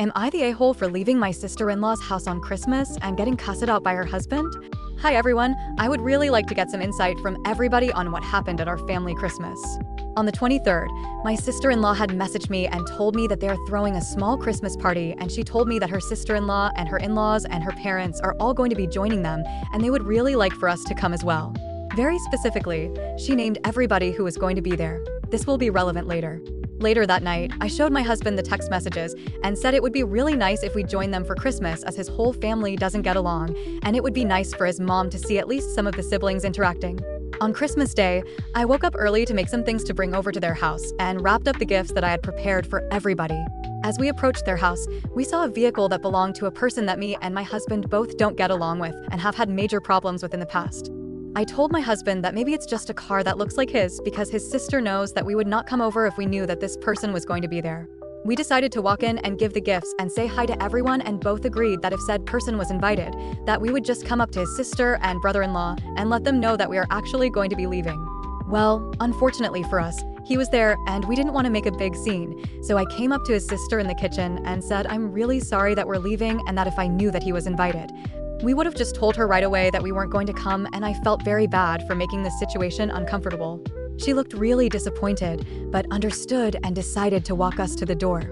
Am I the a-hole for leaving my sister-in-law's house on Christmas and getting cussed out by her husband? Hi everyone, I would really like to get some insight from everybody on what happened at our family Christmas. On the 23rd, my sister-in-law had messaged me and told me that they are throwing a small Christmas party, and she told me that her sister-in-law and her in-laws and her parents are all going to be joining them, and they would really like for us to come as well. Very specifically, she named everybody who was going to be there. This will be relevant later. Later that night, I showed my husband the text messages and said it would be really nice if we joined them for Christmas as his whole family doesn't get along, and it would be nice for his mom to see at least some of the siblings interacting. On Christmas Day, I woke up early to make some things to bring over to their house and wrapped up the gifts that I had prepared for everybody. As we approached their house, we saw a vehicle that belonged to a person that me and my husband both don't get along with and have had major problems with in the past. I told my husband that maybe it's just a car that looks like his because his sister knows that we would not come over if we knew that this person was going to be there. We decided to walk in and give the gifts and say hi to everyone, and both agreed that if said person was invited, that we would just come up to his sister and brother-in-law and let them know that we are actually going to be leaving. Well, unfortunately for us, he was there and we didn't want to make a big scene, so I came up to his sister in the kitchen and said I'm really sorry that we're leaving and that if I knew that he was invited. We would have just told her right away that we weren't going to come, and I felt very bad for making this situation uncomfortable. She looked really disappointed, but understood and decided to walk us to the door.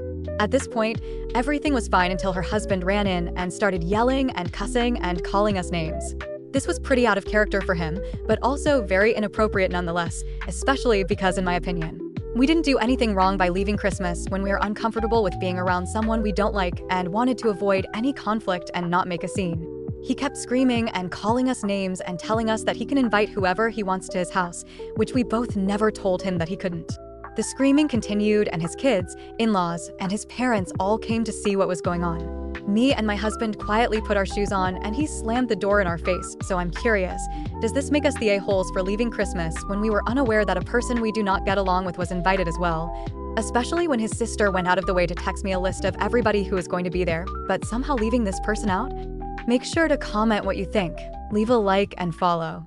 At this point, everything was fine until her husband ran in and started yelling and cussing and calling us names. This was pretty out of character for him, but also very inappropriate nonetheless, especially because, in my opinion, we didn't do anything wrong by leaving Christmas when we are uncomfortable with being around someone we don't like and wanted to avoid any conflict and not make a scene. He kept screaming and calling us names and telling us that he can invite whoever he wants to his house, which we both never told him that he couldn't. The screaming continued, and his kids, in-laws, and his parents all came to see what was going on. Me and my husband quietly put our shoes on, and he slammed the door in our face, so I'm curious, does this make us the a-holes for leaving Christmas when we were unaware that a person we do not get along with was invited as well? Especially when his sister went out of the way to text me a list of everybody who is going to be there, but somehow leaving this person out? Make sure to comment what you think, leave a like and follow.